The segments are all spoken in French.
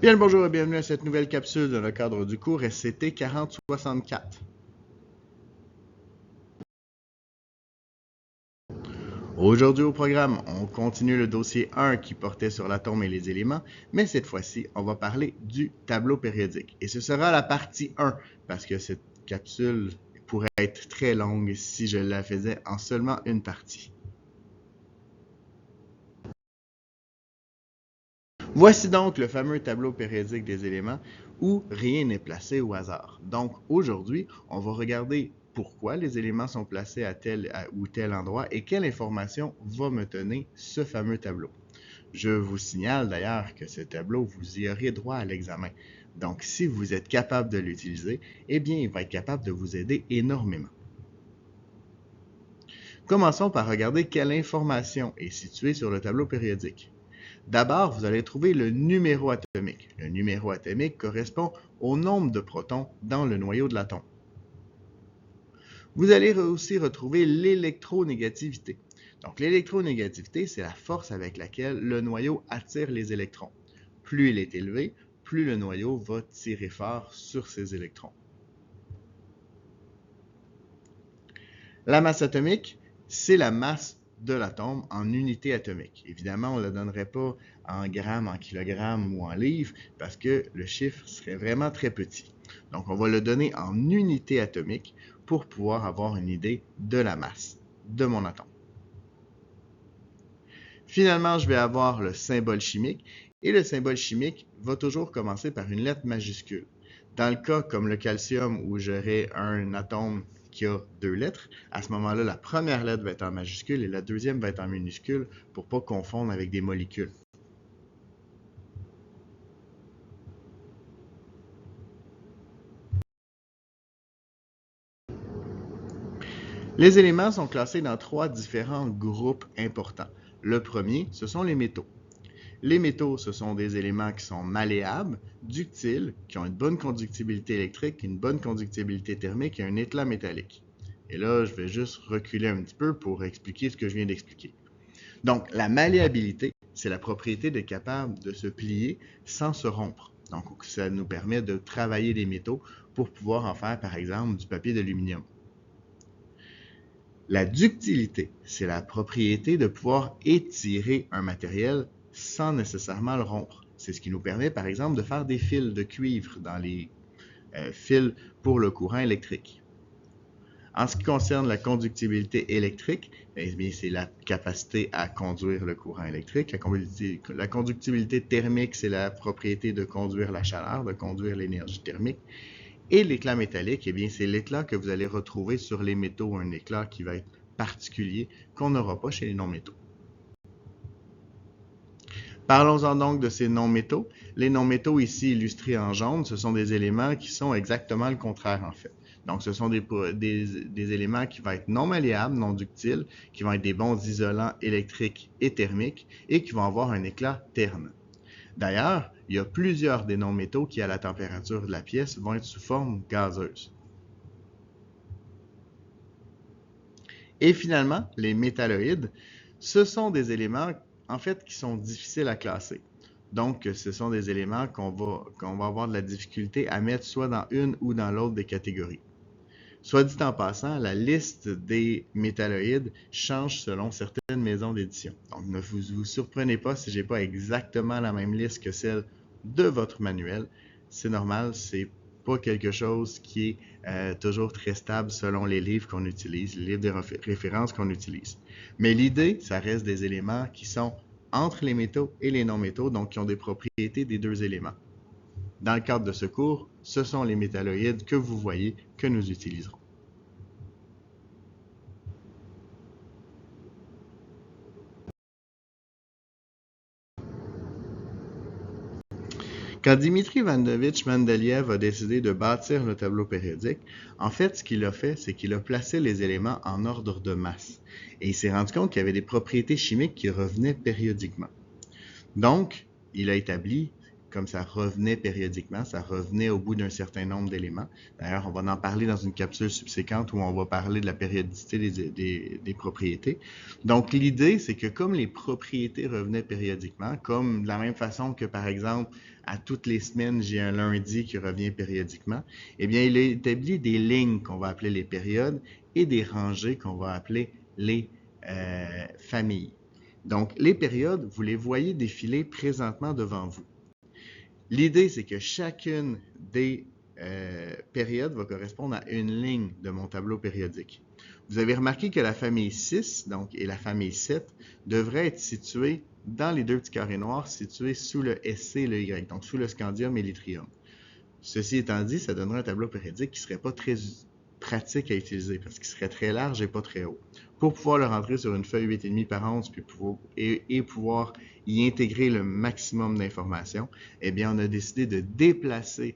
Bien le bonjour et bienvenue à cette nouvelle capsule dans le cadre du cours SCT 4064. Aujourd'hui au programme, on continue le dossier 1 qui portait sur l'atome et les éléments, mais cette fois-ci, on va parler du tableau périodique. Et ce sera la partie 1, parce que cette capsule pourrait être très longue si je la faisais en seulement une partie. Voici donc le fameux tableau périodique des éléments où rien n'est placé au hasard. Donc aujourd'hui, on va regarder pourquoi les éléments sont placés à tel ou tel endroit et quelle information va me donner ce fameux tableau. Je vous signale d'ailleurs que ce tableau, vous y aurez droit à l'examen. Donc si vous êtes capable de l'utiliser, eh bien il va être capable de vous aider énormément. Commençons par regarder quelle information est située sur le tableau périodique. D'abord, vous allez trouver le numéro atomique. Le numéro atomique correspond au nombre de protons dans le noyau de l'atome. Vous allez aussi retrouver l'électronégativité. Donc, l'électronégativité, c'est la force avec laquelle le noyau attire les électrons. Plus il est élevé, plus le noyau va tirer fort sur ces électrons. La masse atomique, c'est la masse de l'atome en unité atomique. Évidemment, on ne le donnerait pas en grammes, en kilogrammes ou en livres parce que le chiffre serait vraiment très petit. Donc, on va le donner en unité atomique pour pouvoir avoir une idée de la masse de mon atome. Finalement, je vais avoir le symbole chimique et le symbole chimique va toujours commencer par une lettre majuscule. Dans le cas comme le calcium où j'aurai un atome qui a 2 lettres, à ce moment-là, la première lettre va être en majuscule et la deuxième va être en minuscule pour ne pas confondre avec des molécules. Les éléments sont classés dans 3 différents groupes importants. Le premier, ce sont les métaux. Les métaux, ce sont des éléments qui sont malléables, ductiles, qui ont une bonne conductibilité électrique, une bonne conductibilité thermique et un éclat métallique. Et là, je vais juste reculer un petit peu pour expliquer ce que je viens d'expliquer. Donc, la malléabilité, c'est la propriété d'être capable de se plier sans se rompre. Donc, ça nous permet de travailler les métaux pour pouvoir en faire, par exemple, du papier d'aluminium. La ductilité, c'est la propriété de pouvoir étirer un matériel sans nécessairement le rompre. C'est ce qui nous permet, par exemple, de faire des fils de cuivre dans les fils pour le courant électrique. En ce qui concerne la conductibilité électrique, c'est la capacité à conduire le courant électrique. La conductibilité thermique, c'est la propriété de conduire la chaleur, de conduire l'énergie thermique. Et l'éclat métallique, c'est l'éclat que vous allez retrouver sur les métaux, un éclat qui va être particulier qu'on n'aura pas chez les non-métaux. Parlons-en donc de ces non-métaux. Les non-métaux ici illustrés en jaune, ce sont des éléments qui sont exactement le contraire en fait. Donc ce sont des éléments qui vont être non malléables, non ductiles, qui vont être des bons isolants électriques et thermiques et qui vont avoir un éclat terne. D'ailleurs, il y a plusieurs des non-métaux qui, à la température de la pièce, vont être sous forme gazeuse. Et finalement, les métalloïdes, ce sont des éléments, en fait, qui sont difficiles à classer. Donc, ce sont des éléments qu'on va avoir de la difficulté à mettre soit dans une ou dans l'autre des catégories. Soit dit en passant, la liste des métalloïdes change selon certaines maisons d'édition. Donc, ne vous surprenez pas si je n'ai pas exactement la même liste que celle de votre manuel. C'est normal, c'est pas quelque chose qui est toujours très stable selon les livres qu'on utilise, les livres de référence qu'on utilise. Mais l'idée, ça reste des éléments qui sont entre les métaux et les non-métaux, donc qui ont des propriétés des deux éléments. Dans le cadre de ce cours, ce sont les métalloïdes que vous voyez que nous utiliserons. Quand Dimitri Ivanovitch Mendeleïev a décidé de bâtir le tableau périodique, en fait, ce qu'il a fait, c'est qu'il a placé les éléments en ordre de masse. Et il s'est rendu compte qu'il y avait des propriétés chimiques qui revenaient périodiquement. Donc, il a établi comme ça revenait périodiquement, ça revenait au bout d'un certain nombre d'éléments. D'ailleurs, on va en parler dans une capsule subséquente où on va parler de la périodicité des propriétés. Donc, l'idée, c'est que comme les propriétés revenaient périodiquement, comme de la même façon que, par exemple, à toutes les semaines, j'ai un lundi qui revient périodiquement, eh bien, il a établi des lignes qu'on va appeler les périodes et des rangées qu'on va appeler les familles. Donc, les périodes, vous les voyez défiler présentement devant vous. L'idée, c'est que chacune des périodes va correspondre à une ligne de mon tableau périodique. Vous avez remarqué que la famille 6 donc, et la famille 7 devraient être situées dans les deux petits carrés noirs, situés sous le SC et le Y, donc sous le scandium et l'yttrium. Ceci étant dit, ça donnerait un tableau périodique qui ne serait pas très pratique à utiliser parce qu'il serait très large et pas très haut. Pour pouvoir le rentrer sur une feuille 8,5 par 11 puis pouvoir y intégrer le maximum d'informations, eh bien, on a décidé de déplacer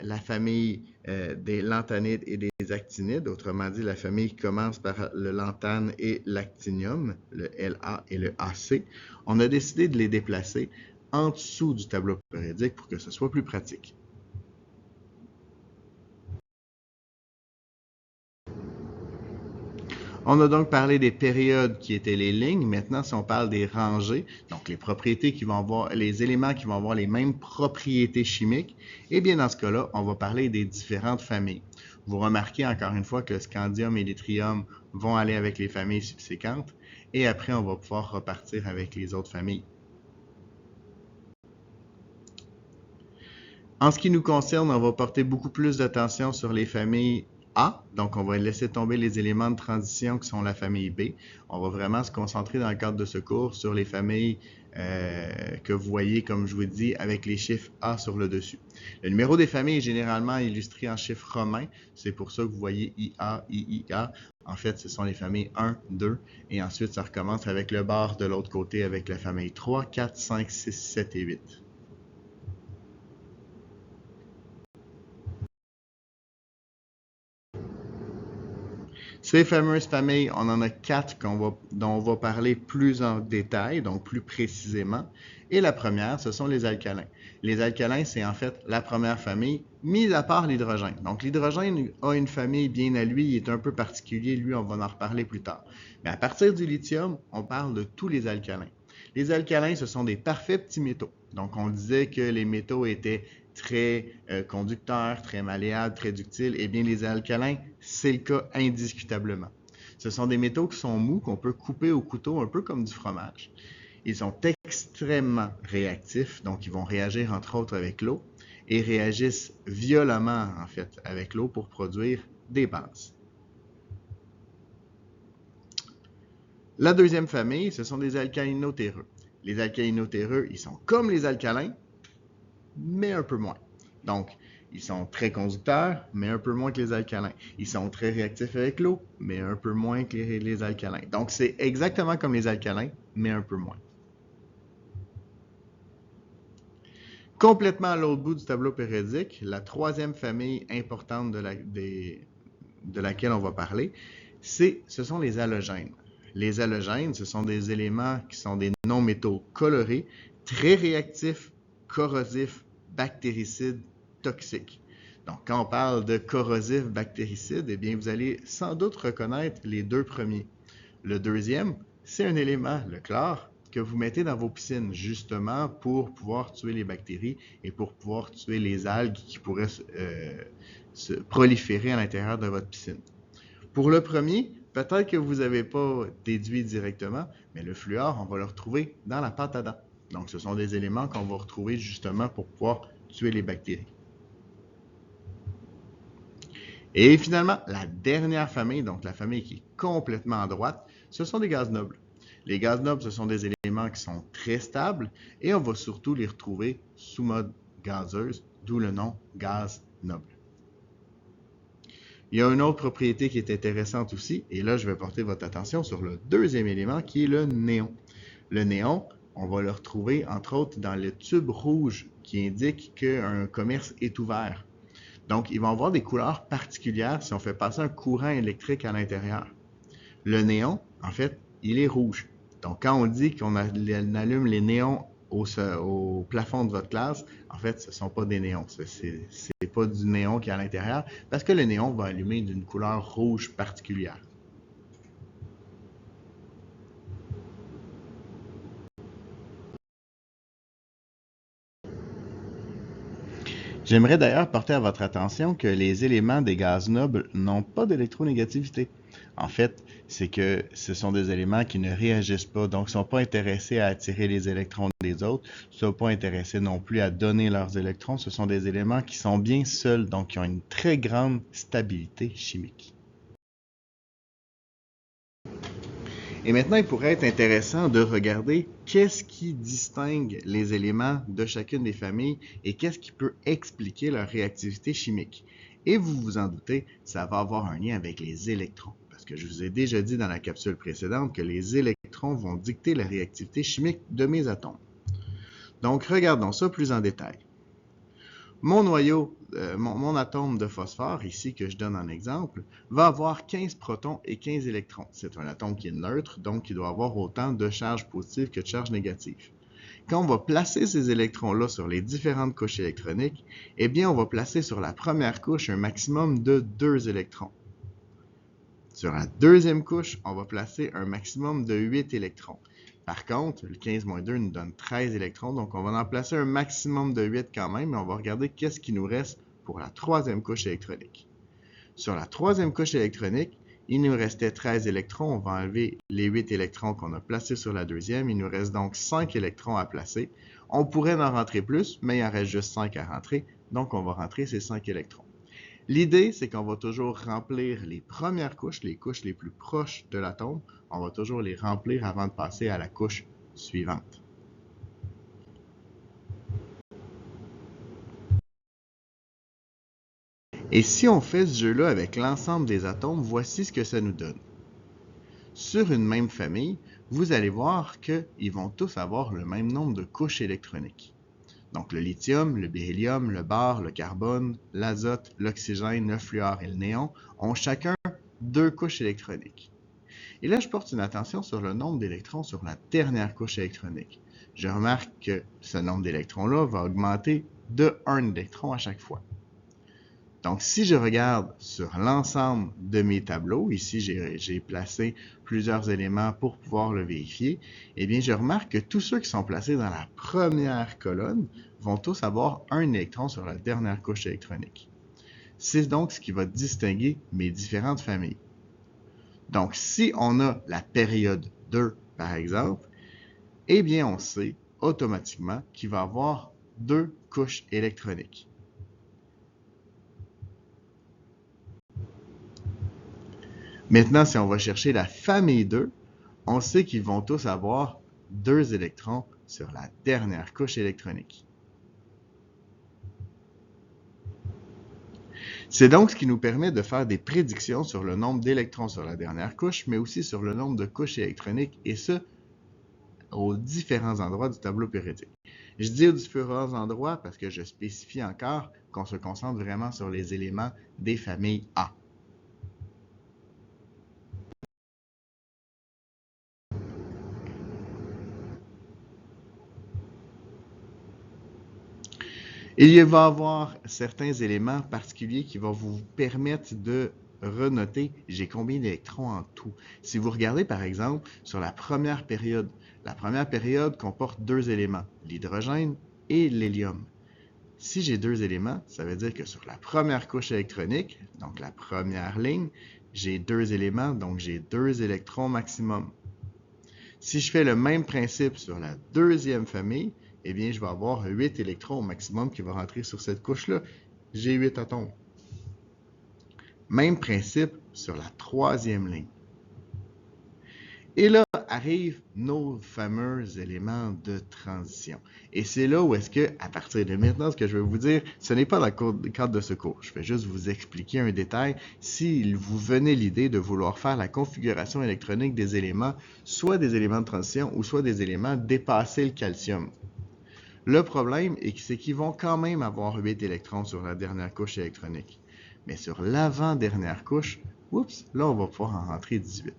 la famille des lanthanides et des actinides. Autrement dit, la famille qui commence par le lanthane et l'actinium, le La et le Ac. On a décidé de les déplacer en dessous du tableau périodique pour que ce soit plus pratique. On a donc parlé des périodes qui étaient les lignes. Maintenant, si on parle des rangées, donc les propriétés qui vont avoir, les éléments qui vont avoir les mêmes propriétés chimiques, eh bien, dans ce cas-là, on va parler des différentes familles. Vous remarquez encore une fois que le scandium et l'yttrium vont aller avec les familles subséquentes et après, on va pouvoir repartir avec les autres familles. En ce qui nous concerne, on va porter beaucoup plus d'attention sur les familles A, donc on va laisser tomber les éléments de transition qui sont la famille B. On va vraiment se concentrer dans le cadre de ce cours sur les familles que vous voyez, comme je vous dis, avec les chiffres A sur le dessus. Le numéro des familles est généralement illustré en chiffres romains. C'est pour ça que vous voyez IA, IIA. En fait, ce sont les familles 1, 2, et ensuite ça recommence avec le bar de l'autre côté avec la famille 3, 4, 5, 6, 7 et 8. Ces fameuses familles, on en a quatre dont on va parler plus en détail, donc plus précisément. Et la première, ce sont les alcalins. Les alcalins, c'est en fait la première famille, mis à part l'hydrogène. Donc l'hydrogène a une famille bien à lui, il est un peu particulier, lui, on va en reparler plus tard. Mais à partir du lithium, on parle de tous les alcalins. Les alcalins, ce sont des parfaits petits métaux. Donc on disait que les métaux étaient très conducteurs, très malléables, très ductiles, eh bien les alcalins, c'est le cas indiscutablement. Ce sont des métaux qui sont mous, qu'on peut couper au couteau, un peu comme du fromage. Ils sont extrêmement réactifs, donc ils vont réagir entre autres avec l'eau et réagissent violemment en fait avec l'eau pour produire des bases. La deuxième famille, ce sont des alcalinotéreux. Les alcalinotéreux, ils sont comme les alcalins, mais un peu moins. Donc, ils sont très conducteurs, mais un peu moins que les alcalins. Ils sont très réactifs avec l'eau, mais un peu moins que les alcalins. Donc, c'est exactement comme les alcalins, mais un peu moins. Complètement à l'autre bout du tableau périodique, la troisième famille importante de laquelle on va parler, ce sont les halogènes. Les halogènes, ce sont des éléments qui sont des non-métaux colorés, très réactifs, corrosifs, bactéricides, toxiques. Donc, quand on parle de corrosif, bactéricide, eh bien, vous allez sans doute reconnaître les deux premiers. Le deuxième, c'est un élément, le chlore, que vous mettez dans vos piscines, justement pour pouvoir tuer les bactéries et pour pouvoir tuer les algues qui pourraient se proliférer à l'intérieur de votre piscine. Pour le premier, peut-être que vous n'avez pas déduit directement, mais le fluor, on va le retrouver dans la pâte à dents. Donc, ce sont des éléments qu'on va retrouver justement pour pouvoir tuer les bactéries. Et finalement, la dernière famille, donc la famille qui est complètement à droite, ce sont des gaz nobles. Les gaz nobles, ce sont des éléments qui sont très stables et on va surtout les retrouver sous mode gazeuse, d'où le nom gaz noble. Il y a une autre propriété qui est intéressante aussi, et là je vais porter votre attention sur le deuxième élément qui est le néon. Le néon, on va le retrouver entre autres dans le tube rouge qui indique qu'un commerce est ouvert. Donc, ils vont avoir des couleurs particulières si on fait passer un courant électrique à l'intérieur. Le néon, en fait, il est rouge. Donc, quand on dit qu'on allume les néons au plafond de votre classe, en fait, ce ne sont pas des néons. C'est pas du néon qui est à l'intérieur, parce que le néon va allumer d'une couleur rouge particulière. J'aimerais d'ailleurs porter à votre attention que les éléments des gaz nobles n'ont pas d'électronégativité. En fait, c'est que ce sont des éléments qui ne réagissent pas, donc ne sont pas intéressés à attirer les électrons des autres, ne sont pas intéressés non plus à donner leurs électrons. Ce sont des éléments qui sont bien seuls, donc qui ont une très grande stabilité chimique. Et maintenant, il pourrait être intéressant de regarder qu'est-ce qui distingue les éléments de chacune des familles et qu'est-ce qui peut expliquer leur réactivité chimique. Et vous vous en doutez, ça va avoir un lien avec les électrons. Parce que je vous ai déjà dit dans la capsule précédente que les électrons vont dicter la réactivité chimique de mes atomes. Donc, regardons ça plus en détail. Mon noyau, mon atome de phosphore, ici que je donne en exemple, va avoir 15 protons et 15 électrons. C'est un atome qui est neutre, donc il doit avoir autant de charges positives que de charges négatives. Quand on va placer ces électrons-là sur les différentes couches électroniques, eh bien, on va placer sur la première couche un maximum de 2 électrons. Sur la deuxième couche, on va placer un maximum de 8 électrons. Par contre, le 15 moins 2 nous donne 13 électrons, donc on va en placer un maximum de 8 quand même, mais on va regarder qu'est-ce qui nous reste pour la troisième couche électronique. Sur la troisième couche électronique, il nous restait 13 électrons, on va enlever les 8 électrons qu'on a placés sur la deuxième, il nous reste donc 5 électrons à placer. On pourrait en rentrer plus, mais il en reste juste 5 à rentrer, donc on va rentrer ces 5 électrons. L'idée, c'est qu'on va toujours remplir les premières couches, les couches les plus proches de l'atome, on va toujours les remplir avant de passer à la couche suivante. Et si on fait ce jeu-là avec l'ensemble des atomes, voici ce que ça nous donne. Sur une même famille, vous allez voir qu'ils vont tous avoir le même nombre de couches électroniques. Donc le lithium, le beryllium, le bar, le carbone, l'azote, l'oxygène, le fluor et le néon ont chacun 2 couches électroniques. Et là, je porte une attention sur le nombre d'électrons sur la dernière couche électronique. Je remarque que ce nombre d'électrons-là va augmenter de 1 électron à chaque fois. Donc, si je regarde sur l'ensemble de mes tableaux, ici j'ai placé plusieurs éléments pour pouvoir le vérifier, eh bien, je remarque que tous ceux qui sont placés dans la première colonne vont tous avoir 1 électron sur la dernière couche électronique. C'est donc ce qui va distinguer mes différentes familles. Donc, si on a la période 2, par exemple, eh bien, on sait automatiquement qu'il va y avoir 2 couches électroniques. Maintenant, si on va chercher la famille 2, on sait qu'ils vont tous avoir 2 électrons sur la dernière couche électronique. C'est donc ce qui nous permet de faire des prédictions sur le nombre d'électrons sur la dernière couche, mais aussi sur le nombre de couches électroniques, et ce, aux différents endroits du tableau périodique. Je dis aux différents endroits parce que je spécifie encore qu'on se concentre vraiment sur les éléments des familles A. Il va y avoir certains éléments particuliers qui vont vous permettre de renoter j'ai combien d'électrons en tout. Si vous regardez par exemple sur la première période comporte 2 éléments, l'hydrogène et l'hélium. Si j'ai 2 éléments, ça veut dire que sur la première couche électronique, donc la première ligne, j'ai 2 éléments, donc j'ai 2 électrons maximum. Si je fais le même principe sur la deuxième famille, eh bien, je vais avoir 8 électrons au maximum qui vont rentrer sur cette couche-là. J'ai 8 atomes. Même principe sur la troisième ligne. Et là arrivent nos fameux éléments de transition. Et c'est là où est-ce que, à partir de maintenant, ce que je vais vous dire, ce n'est pas dans le cadre de ce cours. Je vais juste vous expliquer un détail. Si vous venez l'idée de vouloir faire la configuration électronique des éléments, soit des éléments de transition ou soit des éléments dépasser le calcium. Le problème, c'est qu'ils vont quand même avoir 8 électrons sur la dernière couche électronique. Mais sur l'avant-dernière couche, oups, là, on va pouvoir en rentrer 18.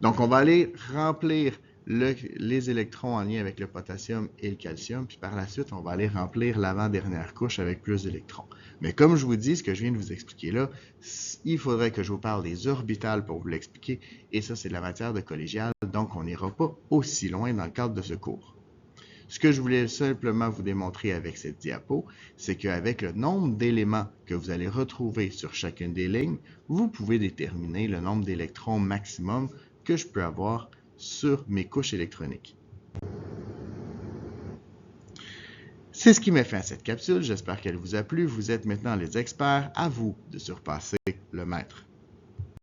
Donc, on va aller remplir les électrons en lien avec le potassium et le calcium, puis par la suite, on va aller remplir l'avant-dernière couche avec plus d'électrons. Mais comme je vous dis, ce que je viens de vous expliquer là, il faudrait que je vous parle des orbitales pour vous l'expliquer, et ça, c'est de la matière de collégiale, donc on n'ira pas aussi loin dans le cadre de ce cours. Ce que je voulais simplement vous démontrer avec cette diapo, c'est qu'avec le nombre d'éléments que vous allez retrouver sur chacune des lignes, vous pouvez déterminer le nombre d'électrons maximum que je peux avoir sur mes couches électroniques. C'est ce qui met fin à cette capsule. J'espère qu'elle vous a plu. Vous êtes maintenant les experts. À vous de surpasser le maître.